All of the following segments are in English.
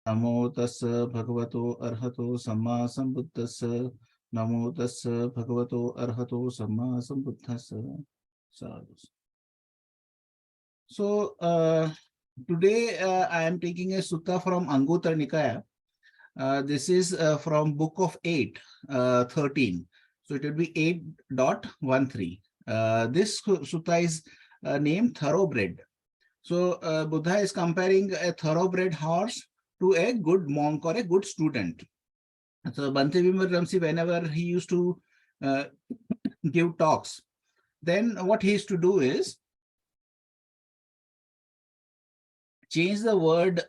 Namo tassa bhagavato arhato samma sambuddhassa. Namo tassa bhagavato arhato samma sambuddhassa. Sadhu. So, today I am taking a sutta from Anguttara Nikaya. This is from Book of 8, 13. So it will be 8.13. This sutta is named Thoroughbred. So Buddha is comparing a thoroughbred horse to a good monk or a good student. So Bhante Vimalaramsi, whenever he used to give talks, then what he used to do is change the word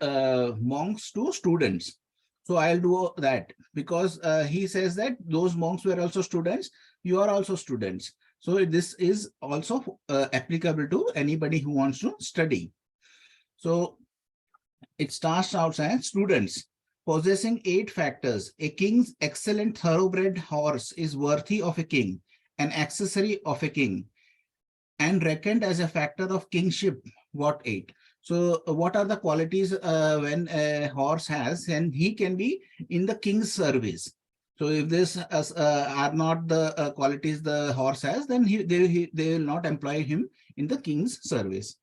monks to students. So I'll do that because he says that those monks were also students. You are also students. So this is also applicable to anybody who wants to study. So it starts out as students possessing 8 factors. A king's excellent thoroughbred horse is worthy of a king, an accessory of a king, and reckoned as a factor of kingship. What 8? So what are the qualities when a horse has? And he can be in the king's service. So if this are not the qualities the horse has, then they will not employ him in the king's service.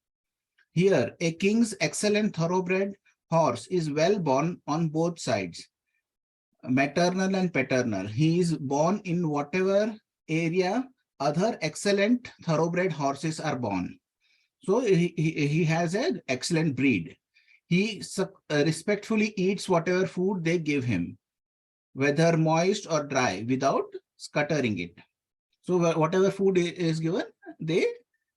Here, a king's excellent thoroughbred horse is well born on both sides, maternal and paternal. He is born in whatever area other excellent thoroughbred horses are born. So he has an excellent breed. He respectfully eats whatever food they give him, whether moist or dry, without scuttering it. So whatever food is given, they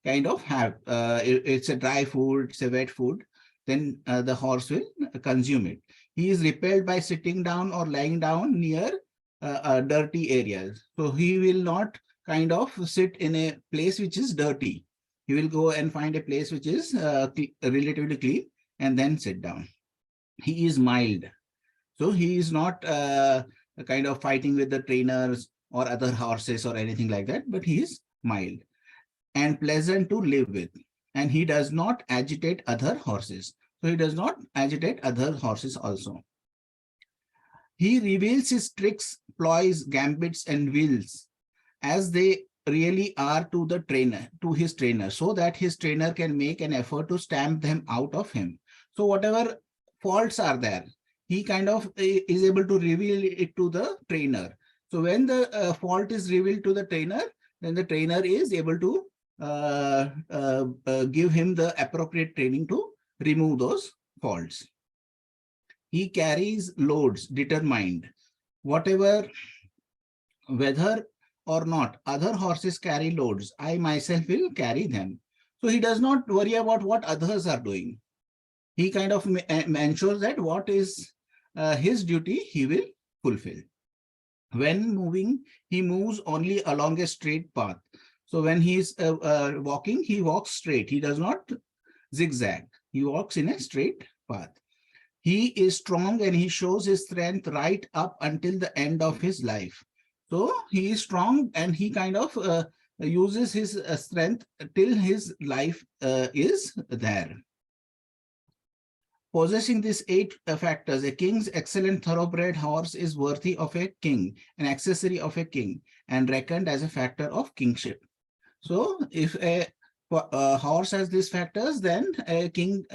kind of have. It's a dry food, it's a wet food, then the horse will consume it. He is repelled by sitting down or lying down near dirty areas. So he will not kind of sit in a place which is dirty. He will go and find a place which is relatively clean and then sit down. He is mild. So he is not kind of fighting with the trainers or other horses or anything like that, but he is mild and pleasant to live with. And he does not agitate other horses. So he does not agitate other horses also. He reveals his tricks, ploys, gambits, and wills as they really are to the trainer, to his trainer, so that his trainer can make an effort to stamp them out of him. So whatever faults are there, he kind of is able to reveal it to the trainer. So when the fault is revealed to the trainer, then the trainer is able to give him the appropriate training to remove those faults. He carries loads determined. Whatever, whether or not other horses carry loads, I myself will carry them. So he does not worry about what others are doing. He kind of ensures that what is his duty, he will fulfill. When moving, he moves only along a straight path. So when he is walking, he walks straight. He does not zigzag. He walks in a straight path. He is strong and he shows his strength right up until the end of his life. So he is strong and he kind of uses his strength till his life is there. Possessing these 8 factors, a king's excellent thoroughbred horse is worthy of a king, an accessory of a king, and reckoned as a factor of kingship. So if a horse has these factors, then a king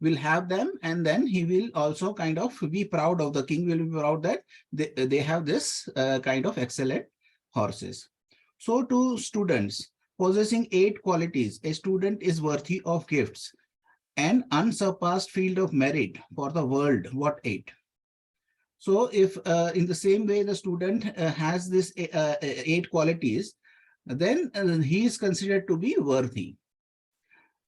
will have them, and then he will also kind of be proud of, the king will be proud that they have this kind of excellent horses. So to students, possessing 8 qualities, a student is worthy of gifts, an unsurpassed field of merit for the world. What 8? So if in the same way the student has this 8 qualities, then he is considered to be worthy.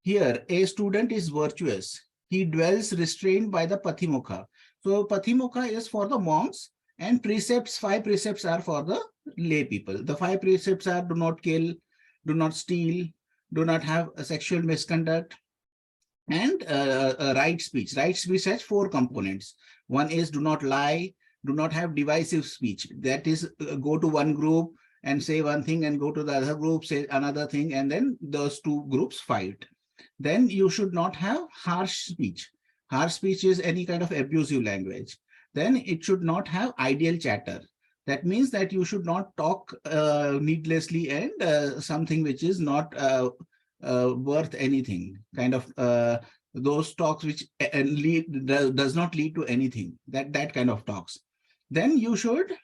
Here, a student is virtuous. He dwells restrained by the Patimokkha. So Patimokkha is for the monks, and precepts, 5 precepts are for the lay people. The 5 precepts are: do not kill, do not steal, do not have a sexual misconduct, and right speech. Right speech has 4 components. One is do not lie, do not have divisive speech. That is, go to one group and say one thing and go to the other group, say another thing, and then those 2 groups fight. Then you should not have harsh speech. Harsh speech is any kind of abusive language. Then it should not have ideal chatter. That means that you should not talk needlessly and something which is not worth anything. Kind of those talks which does not lead to anything. That kind of talks. Then you should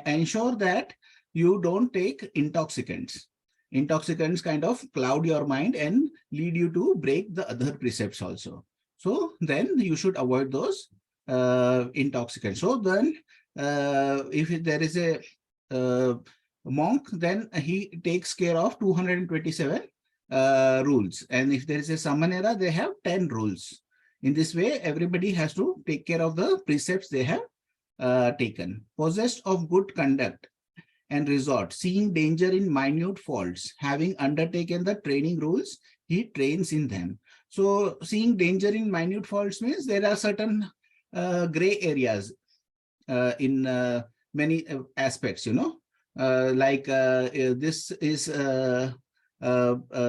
ensure that you don't take intoxicants. Intoxicants kind of cloud your mind and lead you to break the other precepts also. So then you should avoid those intoxicants. So then if there is a monk, then he takes care of 227 rules. And if there is a samanera, they have 10 rules. In this way, everybody has to take care of the precepts they have taken. Possessed of good conduct and resort, seeing danger in minute faults, having undertaken the training rules, he trains in them. So seeing danger in minute faults means there are certain gray areas in many aspects, you know, like this is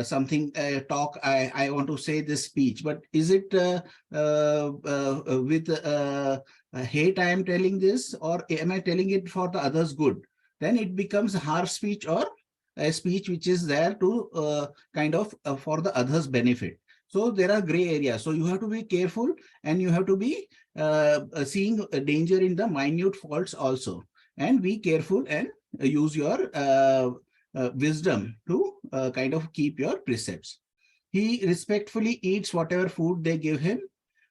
something talk, I want to say this speech, but is it with hate I am telling this, or am I telling it for the others' good? Then it becomes harsh speech or a speech which is there to kind of for the others' benefit. So there are gray areas. So you have to be careful, and you have to be seeing danger in the minute faults also, and be careful and use your wisdom to kind of keep your precepts. He respectfully eats whatever food they give him,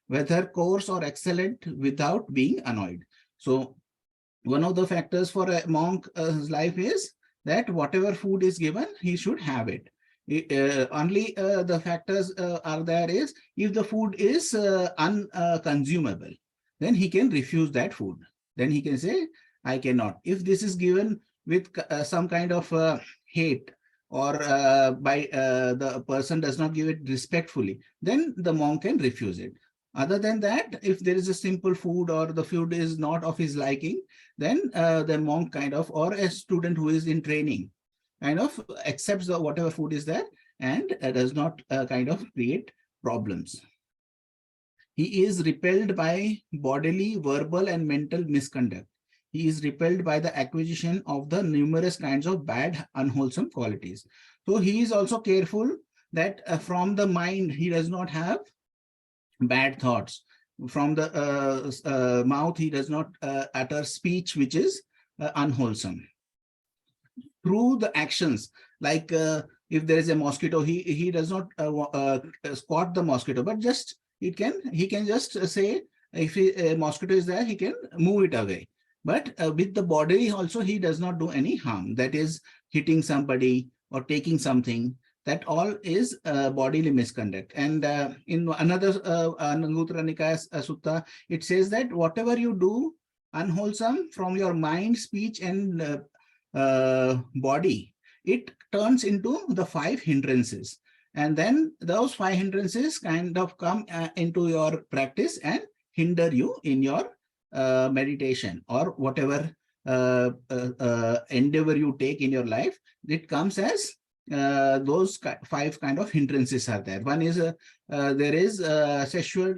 whether coarse or excellent, without being annoyed. So one of the factors for a monk's life is that whatever food is given, he should have it. Only the factors are there is if the food is unconsumable, then he can refuse that food. Then he can say, I cannot. If this is given with some kind of hate, or by the person does not give it respectfully, then the monk can refuse it. Other than that, if there is a simple food or the food is not of his liking, then the monk kind of, or a student who is in training, kind of accepts the whatever food is there and does not kind of create problems. He is repelled by bodily, verbal, and mental misconduct. He is repelled by the acquisition of the numerous kinds of bad, unwholesome qualities. So he is also careful that from the mind, he does not have bad thoughts. From the mouth, he does not utter speech which is unwholesome. Through the actions, like if there is a mosquito, he does not squat the mosquito, but just he can just say, if a mosquito is there, he can move it away. But with the body also, he does not do any harm. That is hitting somebody or taking something. That all is bodily misconduct. And in another Anguttara Nikaya Sutta, it says that whatever you do unwholesome from your mind, speech, and body, it turns into the 5 hindrances. And then those 5 hindrances kind of come into your practice and hinder you in your meditation or whatever endeavor you take in your life. It comes as those 5 kind of hindrances are there. One is there is sexual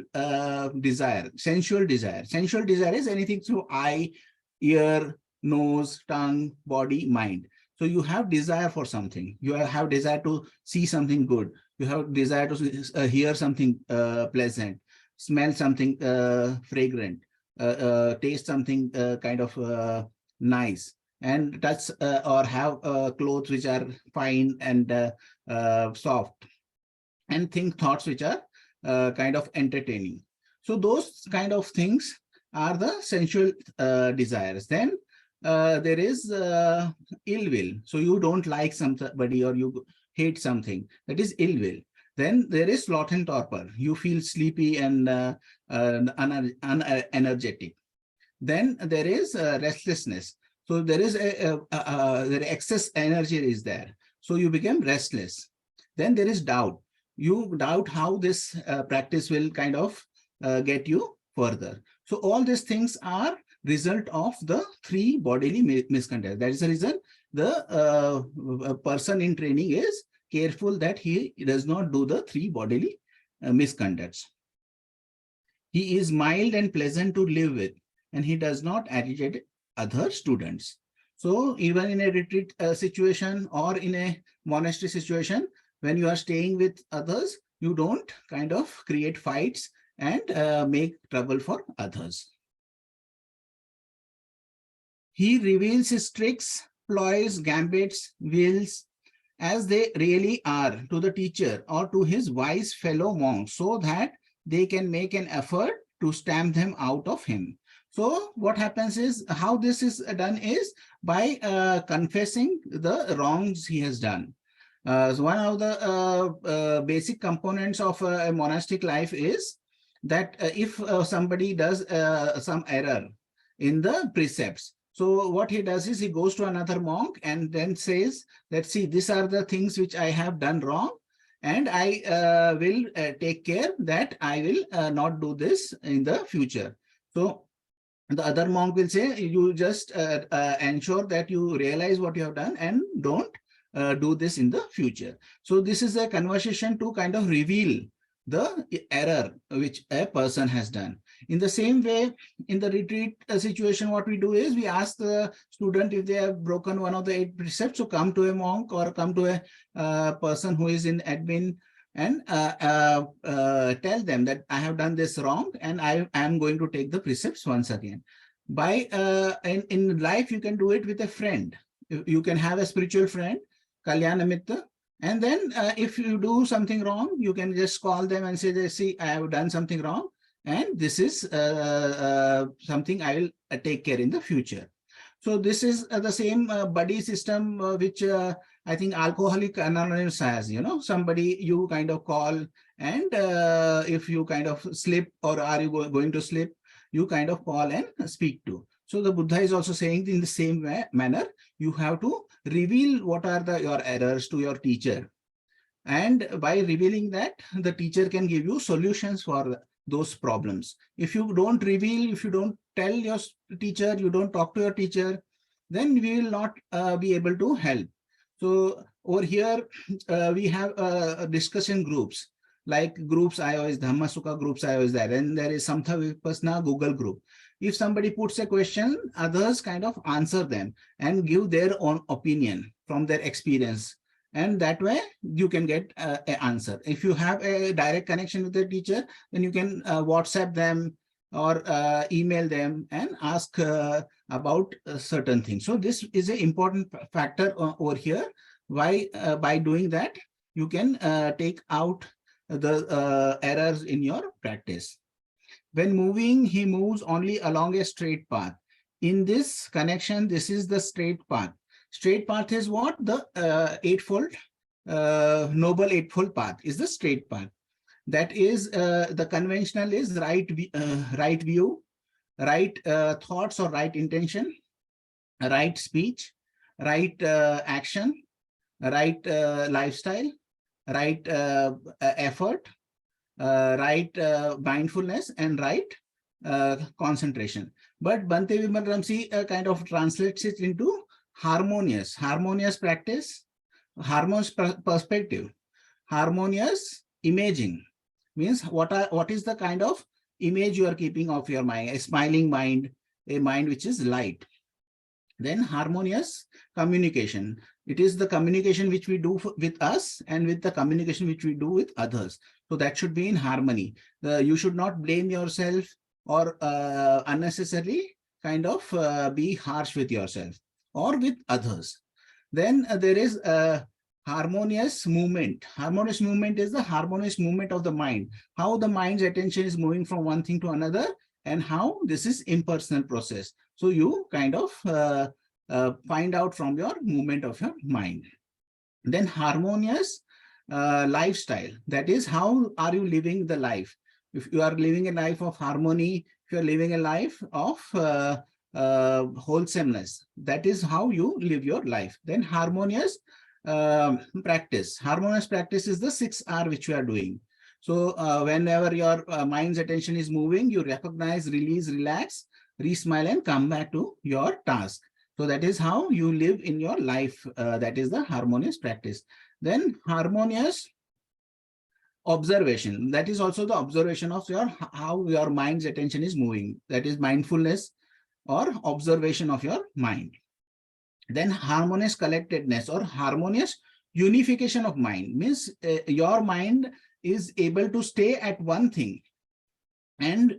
desire, sensual desire. Sensual desire is anything through eye, ear, nose, tongue, body, mind. So you have desire for something. You have desire to see something good. You have desire to hear something pleasant, smell something fragrant, taste something kind of nice, and touch or have clothes which are fine and soft, and think thoughts which are kind of entertaining. So those kind of things are the sensual desires. Then there is ill will. So you don't like somebody or you hate something. That is ill will. Then there is sloth and torpor. You feel sleepy and unenergetic. Then there is restlessness. So there is the excess energy is there. So you become restless. Then there is doubt. You doubt how this practice will kind of get you further. So all these things are result of the 3 bodily misconduct. That is the reason the person in training is careful that he does not do the 3 bodily misconducts. He is mild and pleasant to live with, and he does not agitate other students. So even in a retreat situation or in a monastery situation, when you are staying with others, you don't kind of create fights and make trouble for others. He reveals his tricks, ploys, gambits, wills, as they really are to the teacher or to his wise fellow monks, so that they can make an effort to stamp them out of him. So what happens is, how this is done is by confessing the wrongs he has done. So one of the basic components of a monastic life is that if somebody does some error in the precepts, so what he does is he goes to another monk and then says that, see, these are the things which I have done wrong, and I will take care that I will not do this in the future. So the other monk will say, you just ensure that you realize what you have done and don't do this in the future. So this is a conversation to kind of reveal the error which a person has done. In the same way, in the retreat situation, what we do is we ask the student if they have broken one of the 8 precepts to come to a monk or come to a person who is in admin and tell them that I have done this wrong and I am going to take the precepts once again. By in life, you can do it with a friend. You can have a spiritual friend, Kalyana Mitra, and then if you do something wrong, you can just call them and say, see, I have done something wrong, and this is something I will take care in the future. So this is the same buddy system which I think Alcoholic Anonymous has, somebody you kind of call, and if you kind of slip or are you going to slip, you kind of call and speak to. So the Buddha is also saying in the same manner, you have to reveal what are your errors to your teacher. And by revealing that, the teacher can give you solutions for those problems. If you don't reveal, if you don't tell your teacher, you don't talk to your teacher, then we will not be able to help. So over here, we have discussion groups, like groups iOS, Dhamma Sukha groups iOS there, and there is Samtha Vipassana Google group. If somebody puts a question, others kind of answer them and give their own opinion from their experience. And that way you can get an answer. If you have a direct connection with the teacher, then you can WhatsApp them or email them and ask about certain things. So this is an important factor over here. Why by doing that, you can take out the errors in your practice. When moving, he moves only along a straight path. In this connection, this is the straight path. Straight path is what? The Noble Eightfold Path is the straight path. That is, the conventional is right view, right thoughts or right intention, right speech, right action, right lifestyle, right effort, right mindfulness, and right concentration. But Bhante Vimalaramsi kind of translates it into harmonious practice, harmonious perspective, harmonious imaging. Means what is the kind of image you are keeping of your mind? A smiling mind, a mind which is light. Then harmonious communication. It is the communication which we do with us and with the communication which we do with others. So that should be in harmony. You should not blame yourself or unnecessarily kind of be harsh with yourself or with others. Then there is harmonious movement. Harmonious movement is the harmonious movement of the mind. How the mind's attention is moving from one thing to another, and how this is impersonal process. So you kind of find out from your movement of your mind. Then harmonious lifestyle. That is, how are you living the life? If you are living a life of harmony, if you are living a life of wholesomeness, that is how you live your life. Then harmonious practice. Harmonious practice is the 6R which you are doing. So whenever your mind's attention is moving, you recognize, release, relax, re-smile, and come back to your task. So that is how you live in your life. That is the harmonious practice. Then harmonious Observation, that is also the observation of how your mind's attention is moving. That is mindfulness or observation of your mind. Then harmonious collectedness or harmonious unification of mind means your mind is able to stay at one thing and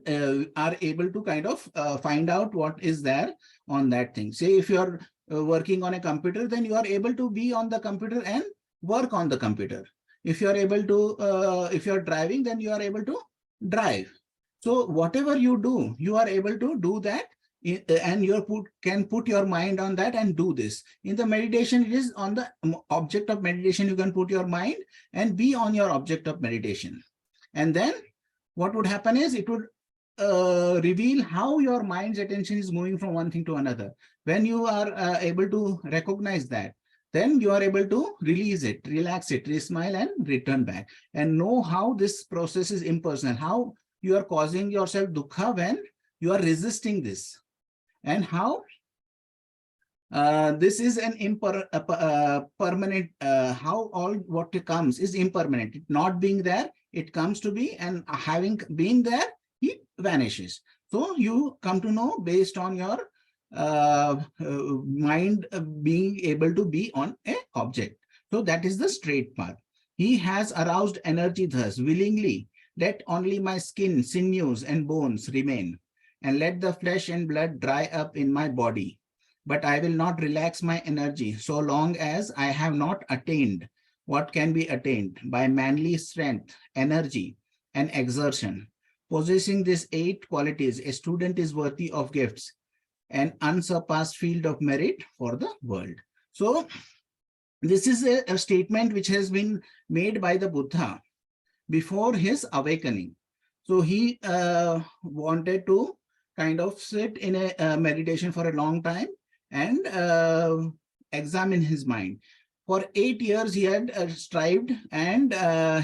are able to kind of find out what is there on that thing. Say if you're working on a computer, then you are able to be on the computer and work on the computer. If you are able to, if you're driving, then you are able to drive. So whatever you do, you are able to do that, and you can put your mind on that and do this. In the meditation, it is on the object of meditation, you can put your mind and be on your object of meditation. And then what would happen is it would reveal how your mind's attention is moving from one thing to another. When you are able to recognize that, then you are able to release it, relax it, smile and return back, and know how this process is impersonal, how you are causing yourself dukkha when you are resisting this, and how this is an permanent, how all what comes is impermanent. It not being there, it comes to be, and having been there, it vanishes. So you come to know based on your mind being able to be on a object. So that is the straight path. He has aroused energy thus willingly. Let only my skin, sinews, and bones remain, and let the flesh and blood dry up in my body. But I will not relax my energy so long as I have not attained what can be attained by manly strength, energy, and exertion. Possessing these 8 qualities, a student is worthy of gifts, an unsurpassed field of merit for the world. So this is a statement which has been made by the Buddha before his awakening. So he wanted to kind of sit in a meditation for a long time and examine his mind. For 8 years, he had strived and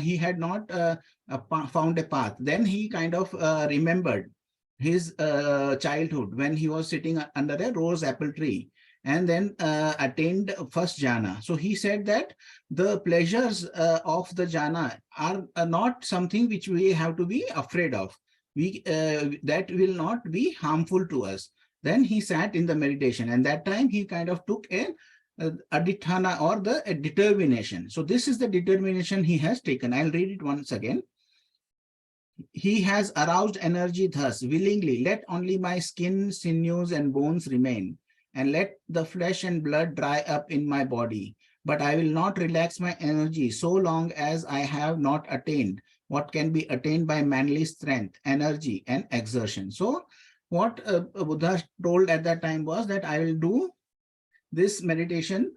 he had not found a path. Then he kind of remembered his childhood when he was sitting under a rose apple tree and then attained first jhana. So he said that the pleasures of the jhana are not something which we have to be afraid of. That will not be harmful to us. Then he sat in the meditation, and that time he kind of took a adhitthana or a determination. So this is the determination he has taken. I'll read it once again. He has aroused energy thus willingly. Let only my skin, sinews, and bones remain, and let the flesh and blood dry up in my body. But I will not relax my energy so long as I have not attained what can be attained by manly strength, energy, and exertion. So what Buddha told at that time was that I will do this meditation,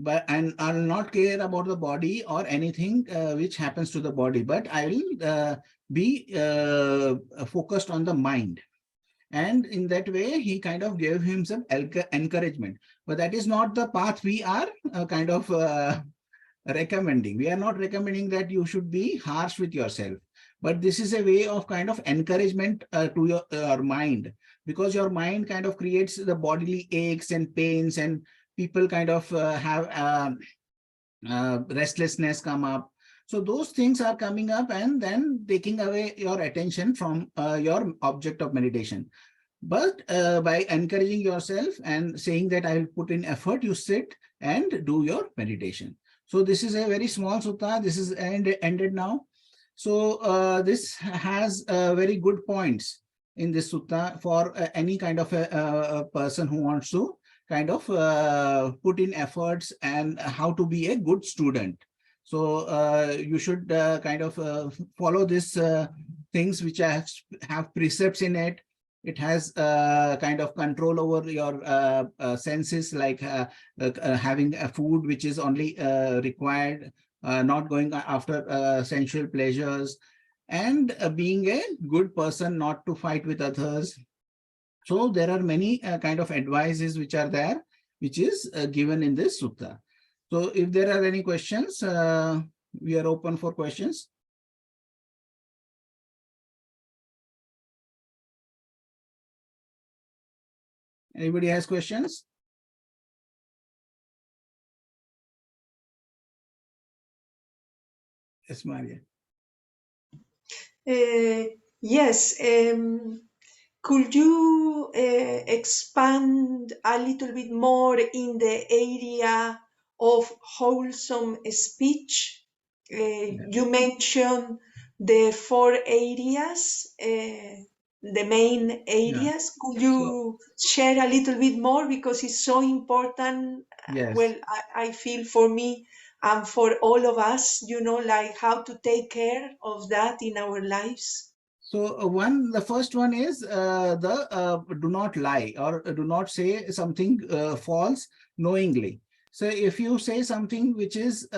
and I'll not care about the body or anything which happens to the body, but I will be focused on the mind. And in that way, he kind of gave him some encouragement. But that is not the path we are kind of recommending. We are not recommending that you should be harsh with yourself. But this is a way of kind of encouragement to your mind, because your mind kind of creates the bodily aches and pains, and people kind of have restlessness come up. So those things are coming up and then taking away your attention from your object of meditation. But by encouraging yourself and saying that I will put in effort, you sit and do your meditation. So this is a very small sutta. This is ended now. So this has very good points in this sutta for any kind of a person who wants to kind of put in efforts and how to be a good student. So you should kind of follow this things which have precepts in it. It has kind of control over your senses, like having a food which is only required, not going after sensual pleasures, and being a good person, not to fight with others. So there are many kind of advices which are there, which is given in this sutta. So if there are any questions, we are open for questions. Anybody has questions? Yes, Maria. Yes. Could you expand a little bit more in the area of wholesome speech? Yeah. You mentioned the four areas, the main Yeah. areas. Could So you share a little bit more because it's so important? yes. Well, I feel for me and for all of us, like how to take care of that in our lives. So the first one is the do not lie or do not say something false knowingly. So if you say something which is,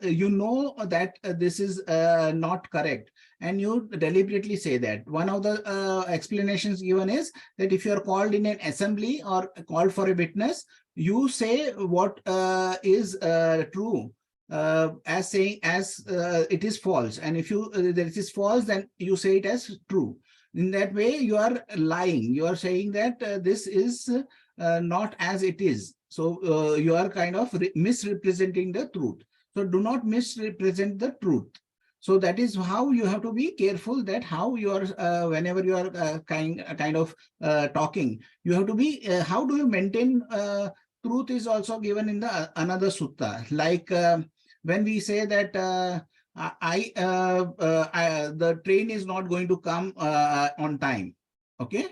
you know that this is not correct, and you deliberately say that. One of the explanations given is that if you are called in an assembly or called for a witness, you say what is true, as saying as it is false, and if you that it is false, then you say it as true. In that way you are lying, you are saying that this is not as it is. So you are kind of misrepresenting the truth. So do not misrepresent the truth. So that is how you have to be careful, that how you are whenever you are kind of talking, you have to be how do you maintain truth is also given in the another sutta, like when we say that the train is not going to come on time, okay,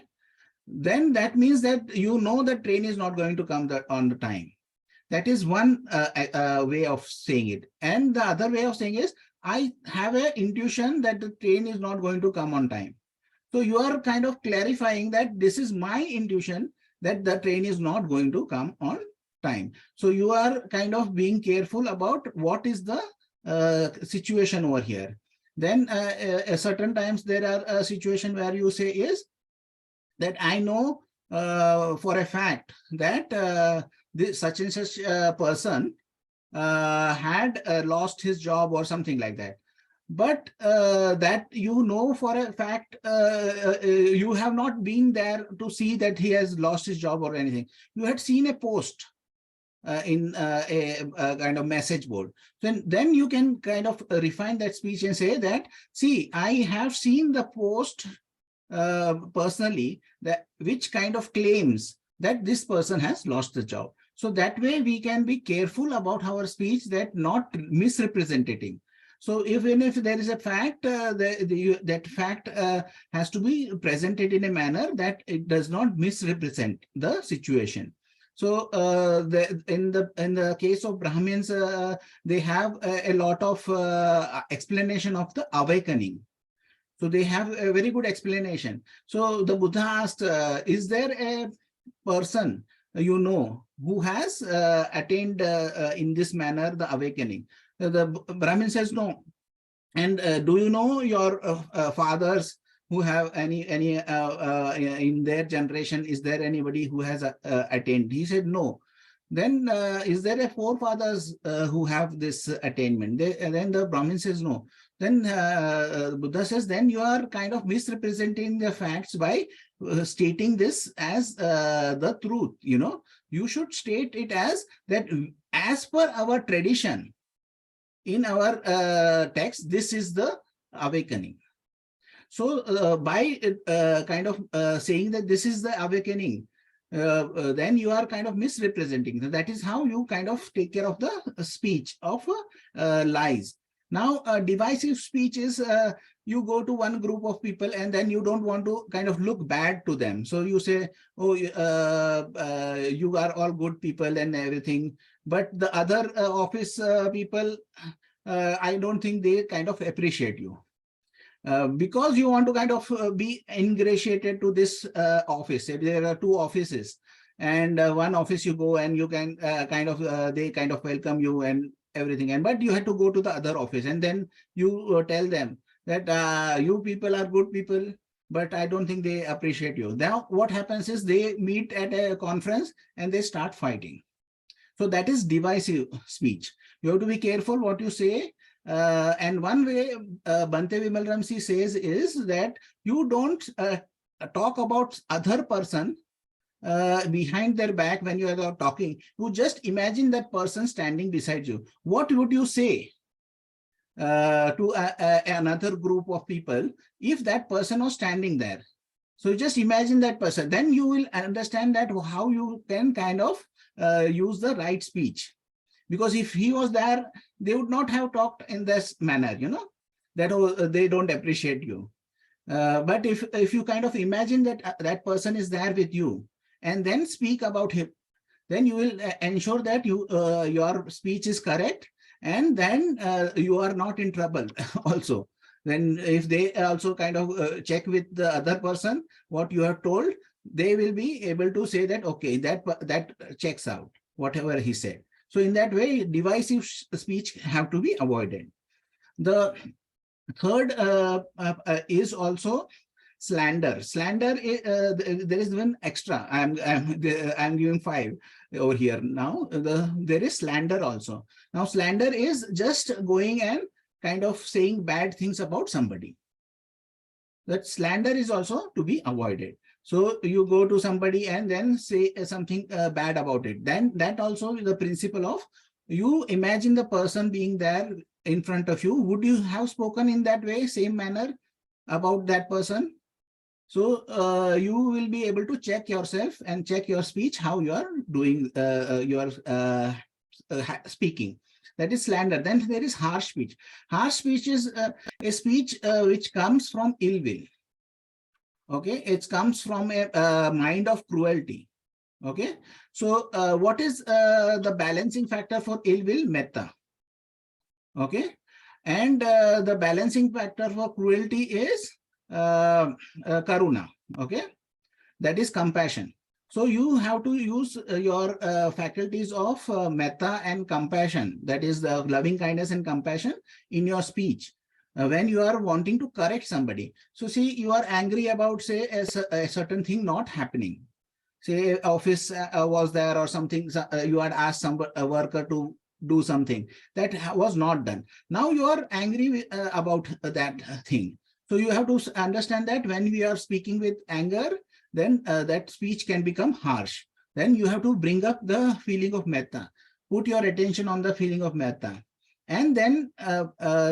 then that means that you know the train is not going to come on the time. That is one way of saying it. And the other way of saying is, I have an intuition that the train is not going to come on time. So you are kind of clarifying that this is my intuition that the train is not going to come on time. So you are kind of being careful about what is the situation over here. Then certain times there are a situation where you say is that I know for a fact that this such and such person had lost his job or something like that. But that you know for a fact, you have not been there to see that he has lost his job or anything. You had seen a post in a kind of message board. Then you can kind of refine that speech and say that, see, I have seen the post personally, that which kind of claims that this person has lost the job. So that way we can be careful about our speech, that not misrepresenting. So even if there is a fact, that fact has to be presented in a manner that it does not misrepresent the situation. So in the case of Brahmins, they have a lot of explanation of the awakening. So they have a very good explanation. So the Buddha asked, is there a person you know who has attained in this manner the awakening? The Brahmin says no. And do you know your fathers who have any in their generation, is there anybody who has attained? He said no. Then is there a forefathers who have this attainment? Then the Brahmin says no. Then Buddha says, then you are kind of misrepresenting the facts by stating this as the truth. You should state it as that, as per our tradition, in our text, this is the awakening. So by kind of saying that this is the awakening, then you are kind of misrepresenting. That is how you kind of take care of the speech of lies. Now, divisive speech is you go to one group of people and then you don't want to kind of look bad to them. So you say, oh, you are all good people and everything. But the other office people, I don't think they kind of appreciate you. Because you want to kind of be ingratiated to this office. If there are two offices, and one office you go and you can kind of they kind of welcome you and everything, and but you have to go to the other office, and then you tell them that you people are good people, but I don't think they appreciate you. Now what happens is they meet at a conference and they start fighting. So that is divisive speech. You have to be careful what you say. And one way Bhante Vimalaramsi says is that you don't talk about other person behind their back when you are talking. You just imagine that person standing beside you. What would you say? to another group of people, if that person was standing there. So just imagine that person, then you will understand that how you can kind of use the right speech. Because if he was there, they would not have talked in this manner, that they don't appreciate you. But if you kind of imagine that that person is there with you and then speak about him, then you will ensure that your speech is correct, and then you are not in trouble also. Then if they also kind of check with the other person what you have told, they will be able to say that, okay, that checks out, whatever he said. So in that way, divisive speech have to be avoided. The third is also slander. Slander, there is one extra. I'm giving 5 over here now. There is slander also. Now, slander is just going and kind of saying bad things about somebody. That slander is also to be avoided. So you go to somebody and then say something bad about it. Then that also is the principle of, you imagine the person being there in front of you. Would you have spoken in that way, same manner about that person? So you will be able to check yourself and check your speech, how you are doing your speaking. That is slander. Then there is harsh speech. Harsh speech is a speech which comes from ill will. Okay, it comes from a mind of cruelty. Okay, so what is the balancing factor for ill will? Metta. Okay, and the balancing factor for cruelty is karuna. Okay, that is compassion. So you have to use your faculties of metta and compassion, that is the loving kindness and compassion, in your speech when you are wanting to correct somebody. So see, you are angry about, say, a certain thing not happening. Say office was there or something, you had asked a worker to do something that was not done. Now you are angry about that thing. So you have to understand that when we are speaking with anger, then that speech can become harsh. Then you have to bring up the feeling of metta. Put your attention on the feeling of metta. And then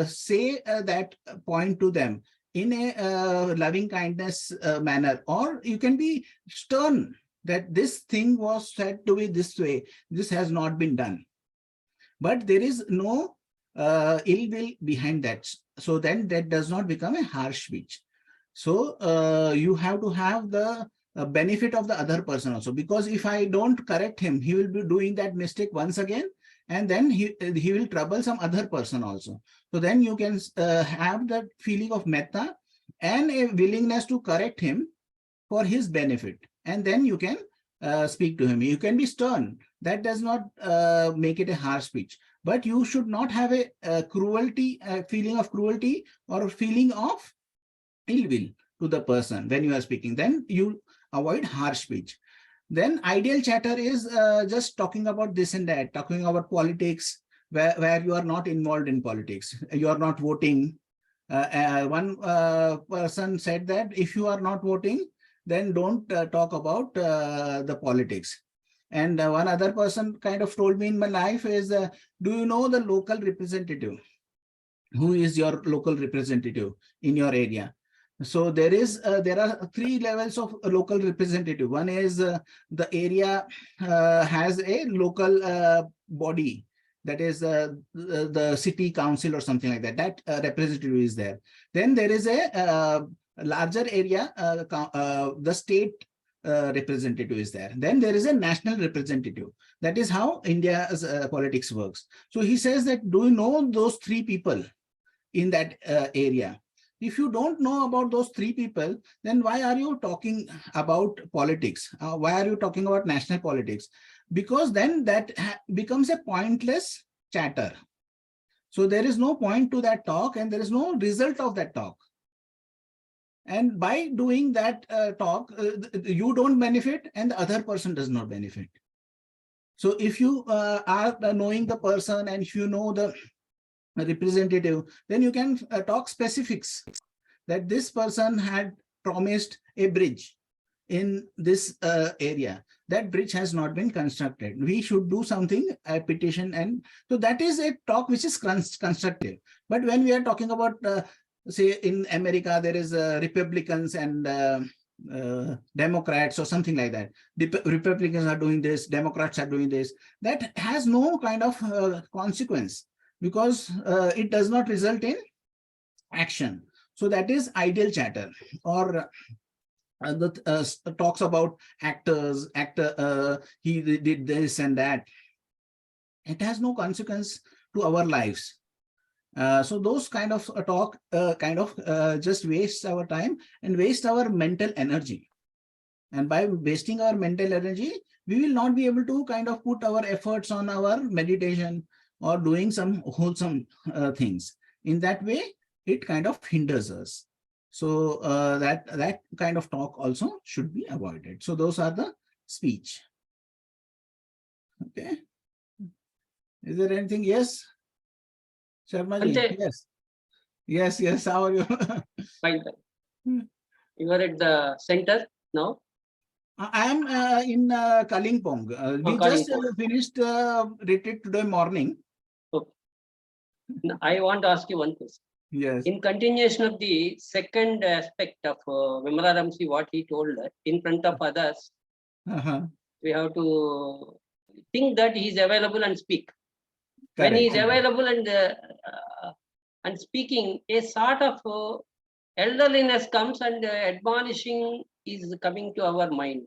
say that point to them in a loving kindness manner. Or you can be stern that this thing was said to be this way. This has not been done. But there is no ill will behind that. So then that does not become a harsh speech. So you have to have the benefit of the other person also, because if I don't correct him, he will be doing that mistake once again, and then he will trouble some other person also. So then you can have that feeling of metta and a willingness to correct him for his benefit, and then you can speak to him. You can be stern. That does not make it a harsh speech. But you should not have a cruelty, a feeling of cruelty or a feeling of ill will to the person when you are speaking. Then you avoid harsh speech. Then ideal chatter is just talking about this and that, talking about politics, where you are not involved in politics. You are not voting. One person said that if you are not voting, then don't talk about the politics. And one other person kind of told me in my life is, do you know the local representative? Who is your local representative in your area? So there are 3 levels of local representative. One is the area has a local body, that is the city council or something like that. That representative is there. Then there is a larger area, the state representative is there. Then there is a national representative. That is how India's politics works. So he says that, do you know those 3 people in that area? If you don't know about those 3 people, then why are you talking about politics? Why are you talking about national politics? Because then that becomes a pointless chatter. So there is no point to that talk, and there is no result of that talk. And by doing that talk, you don't benefit and the other person does not benefit. So if you are knowing the person and if you know the representative, then you can talk specifics, that this person had promised a bridge in this area. That bridge has not been constructed. We should do something, a petition. And so that is a talk which is constructive. But when we are talking about, say in America, there is Republicans and Democrats or something like that. Republicans are doing this, Democrats are doing this. That has no kind of consequence, because it does not result in action. So that is idle chatter. Or the talks about actors, he did this and that. It has no consequence to our lives. So those kind of talk just wastes our time and waste our mental energy. And by wasting our mental energy, we will not be able to kind of put our efforts on our meditation or doing some wholesome things. In that way, it kind of hinders us. So that kind of talk also should be avoided. So those are the speech. Okay. Is there anything? Yes. Sharmaji, yes. Yes. How are you? Fine. You are at the center now? I am in Kalimpong. We just finished retreat today morning. Okay. I want to ask you one question. Yes. In continuation of the second aspect of Vimalaramsi, what he told, in front of others, we have to think that he is available and speak. Correct. When he is available and speaking, a sort of elderliness comes, and admonishing is coming to our mind.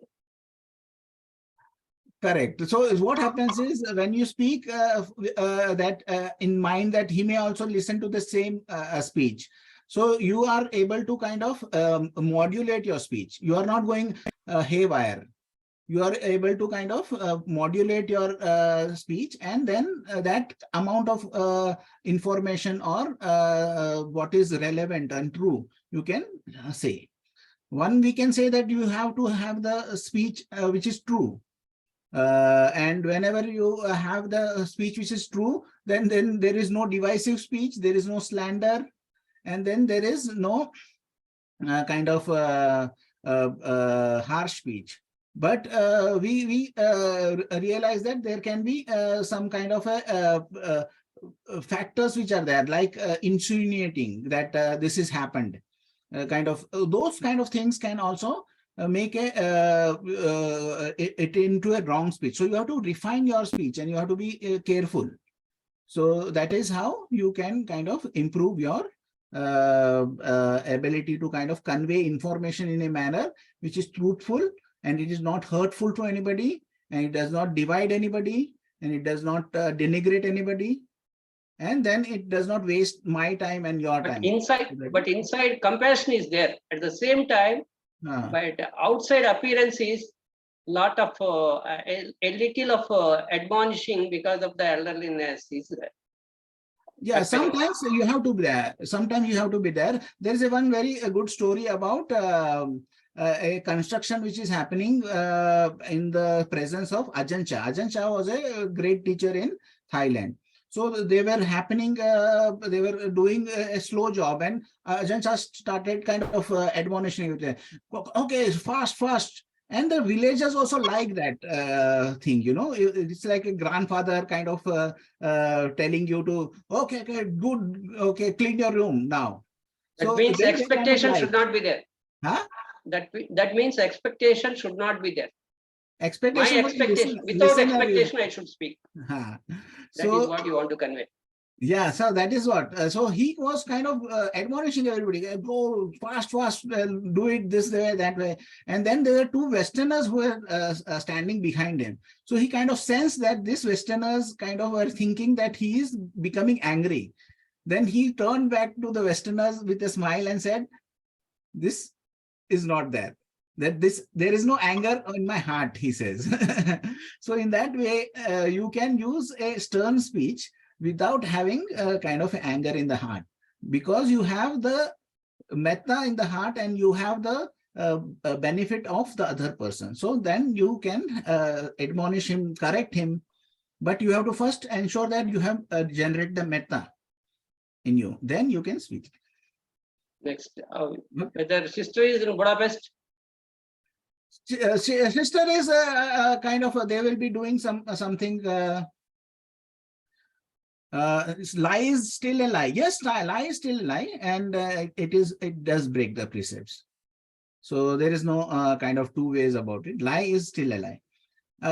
Correct. So what happens is, when you speak that in mind that he may also listen to the same speech. So you are able to kind of modulate your speech. You are not going haywire. You are able to kind of modulate your speech, and then that amount of information or what is relevant and true, you can say. One, we can say that you have to have the speech which is true. And whenever you have the speech which is true, then there is no divisive speech, there is no slander, and then there is no kind of harsh speech. But we realize that there can be some kind of factors which are there, like insinuating that this has happened. Those kind of things can also make it into a wrong speech. So you have to refine your speech, and you have to be careful. So that is how you can kind of improve your ability to kind of convey information in a manner which is truthful, and it is not hurtful to anybody, and it does not divide anybody, and it does not denigrate anybody, and then it does not waste my time and your time. Inside compassion is there at the same time. But outside appearance is lot of a little of admonishing because of the elderliness is there. Yeah, sometimes you have to be there. Sometimes you have to be there. There is one very good story about a construction which is happening in the presence of Ajahn Chah. Ajahn Chah was a great teacher in Thailand. So they were they were doing a slow job, and Ajahn Chah started kind of admonishing. Okay, fast. And the villagers also like that thing, you know. It's like a grandfather kind of telling you to, okay, good, okay, clean your room now. That means expectation should not be there. Huh? That means expectation should not be there. Expectation. My expectation, without expectation, I should speak. That is what you want to convey. Yeah, so that is what. So he was kind of admonishing everybody, go fast, do it this way, that way. And then there were two Westerners who were standing behind him. So he kind of sensed that these Westerners kind of were thinking that he is becoming angry. Then he turned back to the Westerners with a smile and said, this is not there. There is no anger in my heart, he says. So in that way, you can use a stern speech without having kind of anger in the heart, because you have the metta in the heart, and you have the benefit of the other person. So then you can admonish him, correct him, but you have to first ensure that you have generate the metta in you. Then you can speak. Next, whether sister is in Budapest. Sister is kind of, they will be doing something. Lie is still a lie. Yes, lie is still a lie, and it does break the precepts. So there is no kind of two ways about it. Lie is still a lie.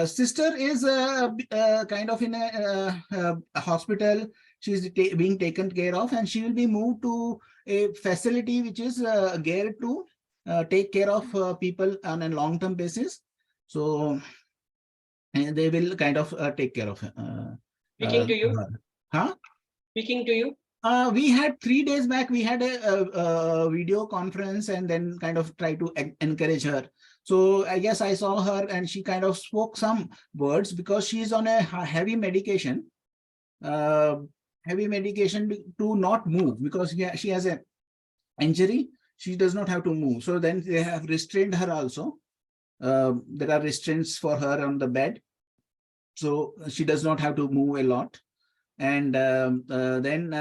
Sister is kind of in a hospital. She's being taken care of, and she will be moved to a facility which is geared to take care of people on a long-term basis. So they will kind of take care of Speaking to you? her. Huh? Speaking to you? We had 3 days back, we had a video conference and then kind of try to encourage her. So I guess I saw her and she kind of spoke some words because she's on a heavy medication. Heavy medication to not move because she has an injury. She does not have to move. So then they have restrained her also. There are restraints for her on the bed. So she does not have to move a lot. And then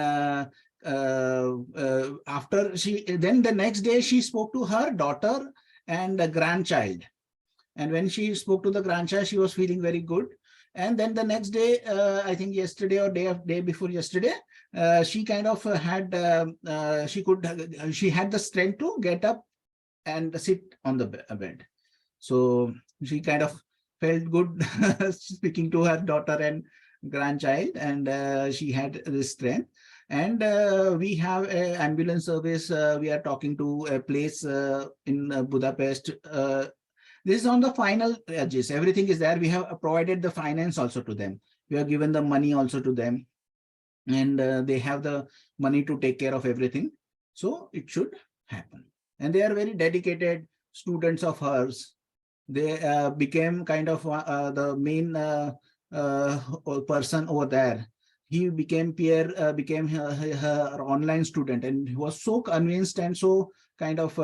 after then the next day she spoke to her daughter and a grandchild. And when she spoke to the grandchild, she was feeling very good. And then the next day, I think yesterday or day before yesterday, she kind of had, she had the strength to get up and sit on the bed. So she kind of felt good speaking to her daughter and grandchild, and she had this strength. And we have an ambulance service. We are talking to a place in Budapest. This is on the final edges. Everything is there. We have provided the finance also to them. We have given the money also to them, and they have the money to take care of everything. So it should happen. And they are very dedicated students of hers. They became kind of the main person over there. He became became her online student, and he was so convinced and so kind of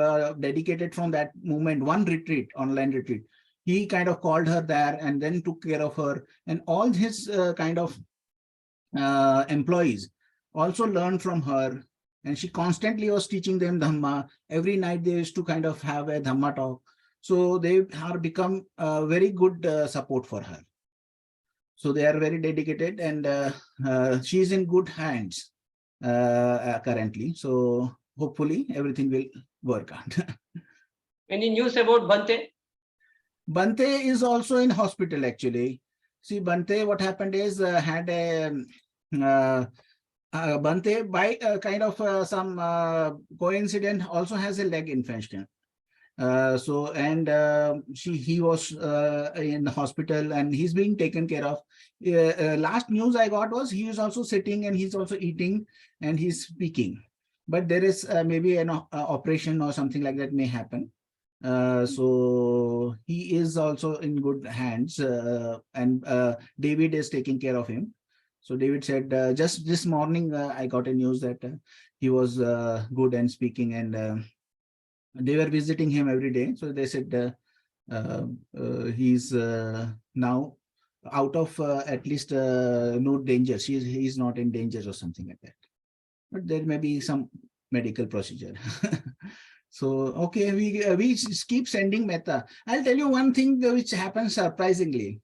dedicated from that moment. One retreat, online retreat, he kind of called her there and then took care of her, and all his kind of employees also learned from her, and she constantly was teaching them Dhamma. Every night they used to kind of have a Dhamma talk. So they have become very good support for her. So they are very dedicated, and she's in good hands currently. So hopefully everything will work out. Any news about Bhante? Bhante is also in hospital actually. See, Bhante, what happened is had a Bhante by kind of some coincidence also has a leg infection. He was in the hospital and he's being taken care of. Last news I got was he is also sitting and he's also eating and he's speaking. But there is maybe an operation or something like that may happen. So he is also in good hands, and David is taking care of him. So David said just this morning I got a news that he was good and speaking, and they were visiting him every day. So they said he's now out of at least no danger. He's not in danger or something like that. But there may be some medical procedure. So, okay, we keep sending metta. I'll tell you one thing which happens surprisingly.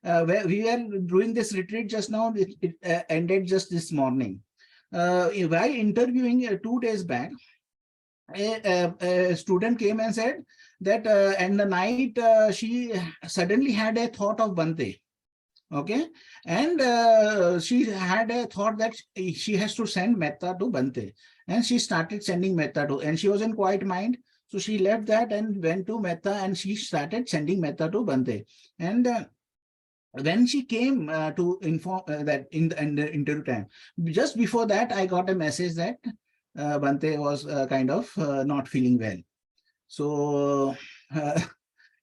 Where we were doing this retreat just now, it ended just this morning. While interviewing 2 days back, a student came and said that in the night she suddenly had a thought of Bhante. Okay, and she had a thought that she has to send metta to Bhante, and she started sending metta to, and she was in quiet mind. So she left that and went to metta, and she started sending metta to Bhante. And when she came to inform that in the interview time, just before that, I got a message that Bhante was kind of not feeling well. So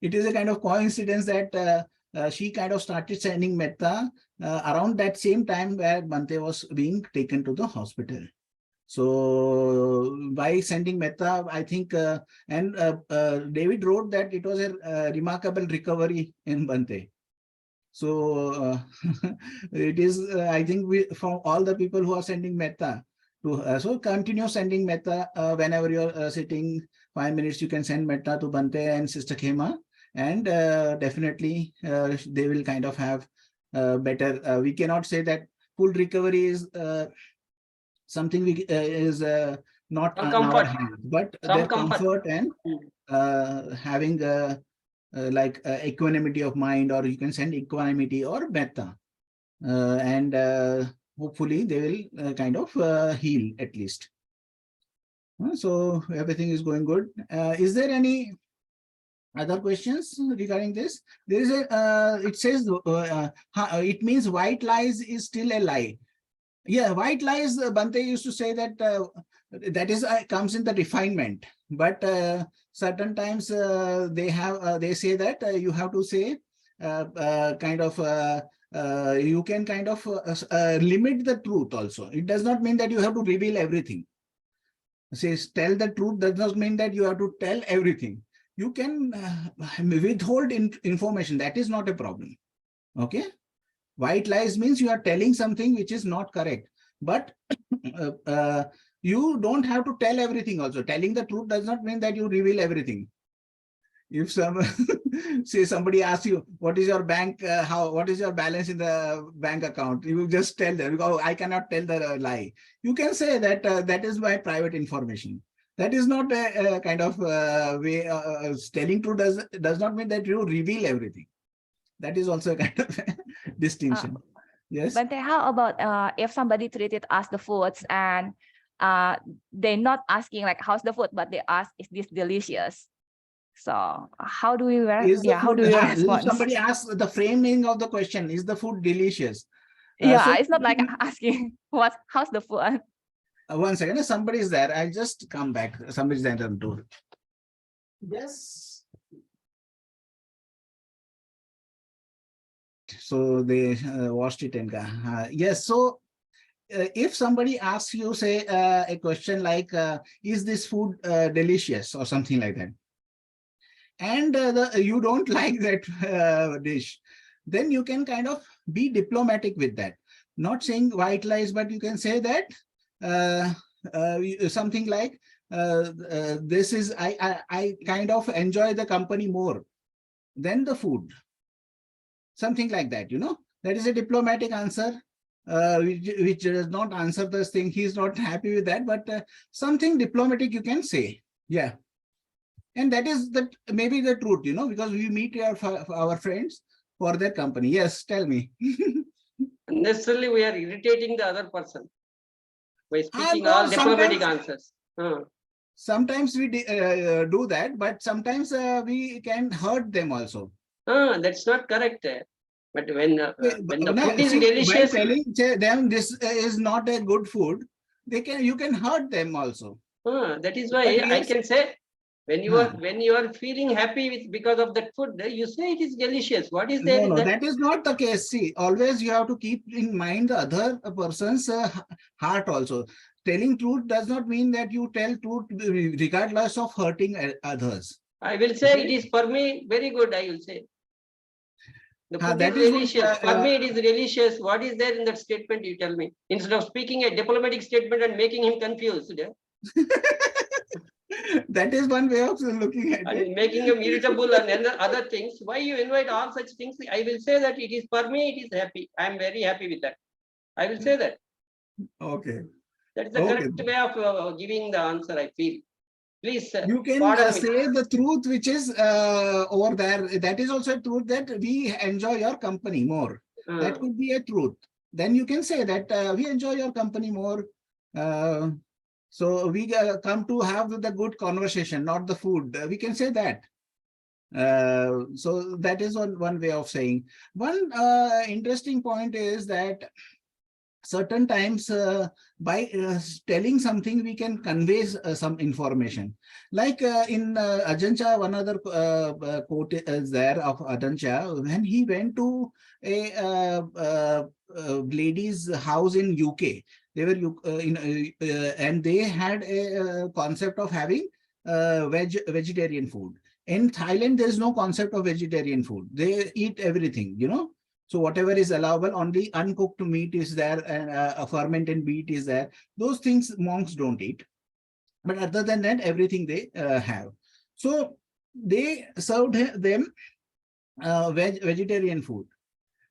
it is a kind of coincidence that she kind of started sending metta around that same time where Bhante was being taken to the hospital. So by sending metta, I think, David wrote that it was a remarkable recovery in Bhante. So it is, I think, from all the people who are sending metta, so continue sending metta whenever you're sitting 5 minutes, you can send metta to Bhante and Sister Khema, and definitely they will kind of have better. We cannot say that full recovery is something we is not Some in our comfort. hands, but Some their comfort. comfort and having like equanimity of mind, or you can send equanimity or metta, and hopefully they will kind of heal at least. So everything is going good. Is there any other questions regarding this? There is a, it says, it means white lies is still a lie. Yeah, white lies, Bhante used to say that that is comes in the refinement, but certain times they say that you have to say kind of you can kind of limit the truth also. It does not mean that you have to reveal everything. Says tell the truth does not mean that you have to tell everything. You can withhold information. That is not a problem. Okay. White lies means you are telling something which is not correct, but you don't have to tell everything also. Telling the truth does not mean that you reveal everything. If some say somebody asks you what is your bank, what is your balance in the bank account, you just tell them, oh, I cannot tell the lie. You can say that that is my private information. That is not a kind of way. Telling truth does not mean that you reveal everything. That is also a kind of distinction. Yes. But how about if somebody treated us the foods and they're not asking like how's the food, but they ask is this delicious? So how do we how do we respond? Somebody asks the framing of the question, is the food delicious? So it's not like asking how's the food. 1 second, somebody is there. I'll just come back. Somebody's there on the door. Yes. So they washed it and yes. So if somebody asks you, say a question like, is this food delicious or something like that, and you don't like that dish, then you can kind of be diplomatic with that. Not saying white lies, but you can say that something like, this is, I kind of enjoy the company more than the food. Something like that, you know, that is a diplomatic answer, which does not answer this thing. He's not happy with that, but something diplomatic you can say. Yeah. And that is that maybe the truth, you know, because we meet our friends for their company. Yes, tell me. Necessarily, we are irritating the other person by speaking all diplomatic answers. Sometimes we do that, but sometimes we can hurt them also. That's not correct. But when the food is delicious, by telling them this is not a good food, you can hurt them also. That is why I can say, when you are feeling happy because of that food, you say it is delicious. What is there? No, that is not the case. See, always you have to keep in mind the other person's heart also. Telling truth does not mean that you tell truth regardless of hurting others. I will say it is for me very good. I will say the food is delicious. For me, it is delicious. What is there in that statement? You tell me. Instead of speaking a diplomatic statement and making him confused. That is one way of looking at it. Making him irritable and other things. Why you invite all such things? I will say that it is for me, it is happy. I am very happy with that. I will say that. Okay. That is the correct way of giving the answer, I feel. Please. You can say the truth which is over there. That is also a truth that we enjoy your company more. That could be a truth. Then you can say that we enjoy your company more. So we come to have the good conversation, not the food. We can say that. So that is one way of saying. One interesting point is that certain times by telling something, we can convey some information. Like in Ajanta, one other quote is there of Ajanta, when he went to a lady's house in UK. They were and they had a concept of having vegetarian food. In Thailand, there is no concept of vegetarian food. They eat everything, you know. So whatever is allowable, only uncooked meat is there, and a fermented meat is there. Those things monks don't eat. But other than that, everything they have. So they served them vegetarian food.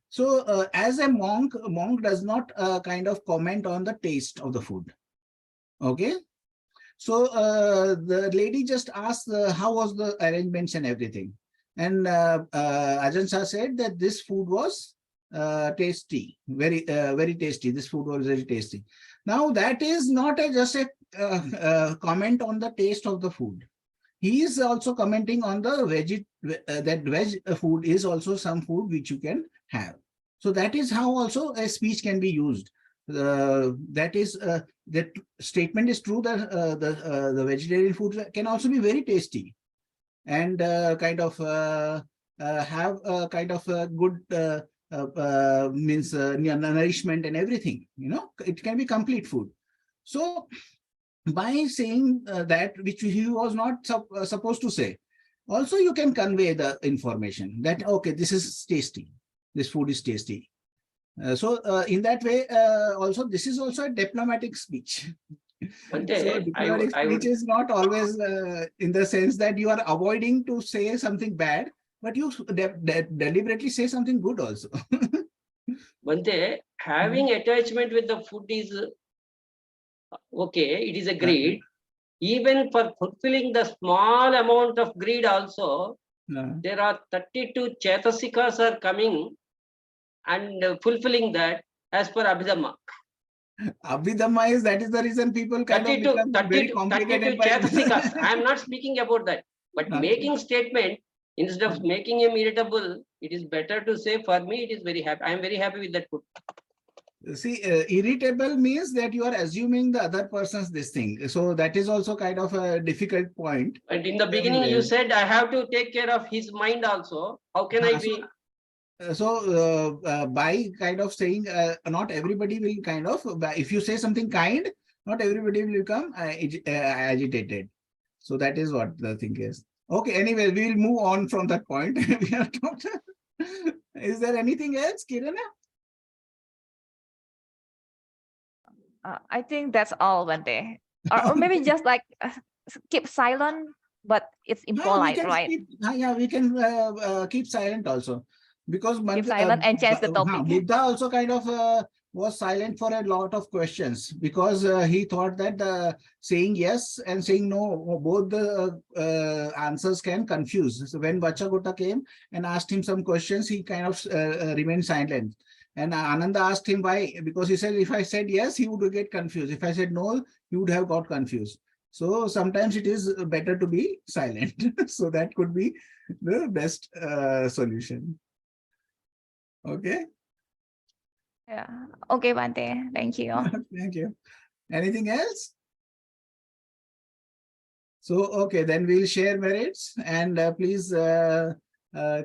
So as a monk does not kind of comment on the taste of the food. Okay. So the lady just asked how was the arrangements and everything. And Ajahn Shah said that this food was tasty, very tasty. This food was very tasty. Now that is not just a comment on the taste of the food. He is also commenting on the that veg food is also some food which you can have. So that is how also a speech can be used. That is that statement is true that the vegetarian food can also be very tasty and kind of have a kind of a good means nourishment and everything. You know, it can be complete food. So by saying that which he was not supposed to say, also you can convey the information that okay, this is tasty, this food is tasty. So in that way, also this is also a diplomatic speech. So diplomatic speech is not always in the sense that you are avoiding to say something bad, but you deliberately say something good also. Bhante, having attachment with the food is okay, it is a greed. Even for fulfilling the small amount of greed also, there are 32 Chaitasikas are coming and fulfilling that as per Abhidhamma. Abhidhamma is, that is the reason people kind of become very complicated. 32 Chaitasikas. I am not speaking about that. But making statement, instead of making him irritable, it is better to say, for me, it is very happy. I am very happy with that food. See, irritable means that you are assuming the other person's this thing. So that is also kind of a difficult point. And in the beginning, you said, I have to take care of his mind also. How can I be? So by kind of saying, not everybody will kind of, if you say something kind, not everybody will become agitated. So that is what the thing is. Okay, anyway, we will move on from that point. We have talked. Is there anything else, Kirana? I think that's all, Bhante. Or maybe just like keep silent, but it's impolite, right? We can keep silent also. Because keep silent and change the topic. Buddha also kind of was silent for a lot of questions because he thought that saying yes and saying no, both the answers can confuse. So when Vachagutta came and asked him some questions, he kind of remained silent. And Ananda asked him why, because he said, if I said yes, he would get confused. If I said no, he would have got confused. So sometimes it is better to be silent. So that could be the best solution. Okay. Yeah. Okay, Bhante. Thank you. Thank you. Anything else? So, okay, then we'll share merits and please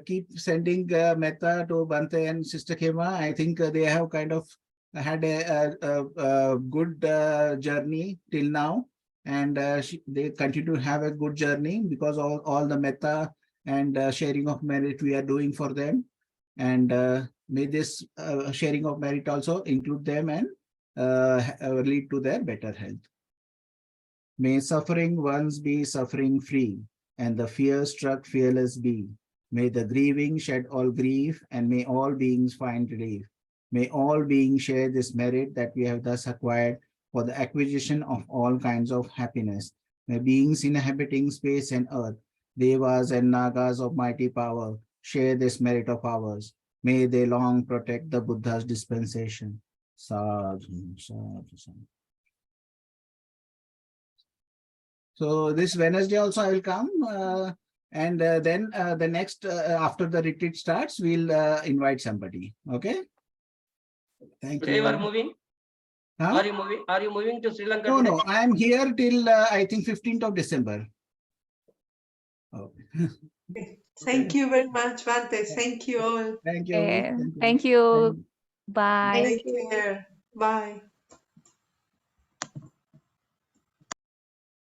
keep sending metta to Bhante and Sister Khema. I think they have kind of had a good journey till now, and they continue to have a good journey because of all the metta and sharing of merit we are doing for them. And may this sharing of merit also include them and lead to their better health. May suffering ones be suffering free, and the fear-struck fearless be. May the grieving shed all grief, and may all beings find relief. May all beings share this merit that we have thus acquired for the acquisition of all kinds of happiness. May beings inhabiting space and earth, devas and nagas of mighty power, share this merit of ours. May they long protect the Buddha's dispensation. Sadhu, sadhu, sadhu. So this Wednesday also I will come, and then the next after the retreat starts, we'll invite somebody. Okay. Thank you. You are moving. Huh? Are you moving to Sri Lanka? No, I am here till I think 15th of December. Okay. Thank you very much, Bhante. Thank you all. Thank you. Thank you. Bye. Take care. Bye.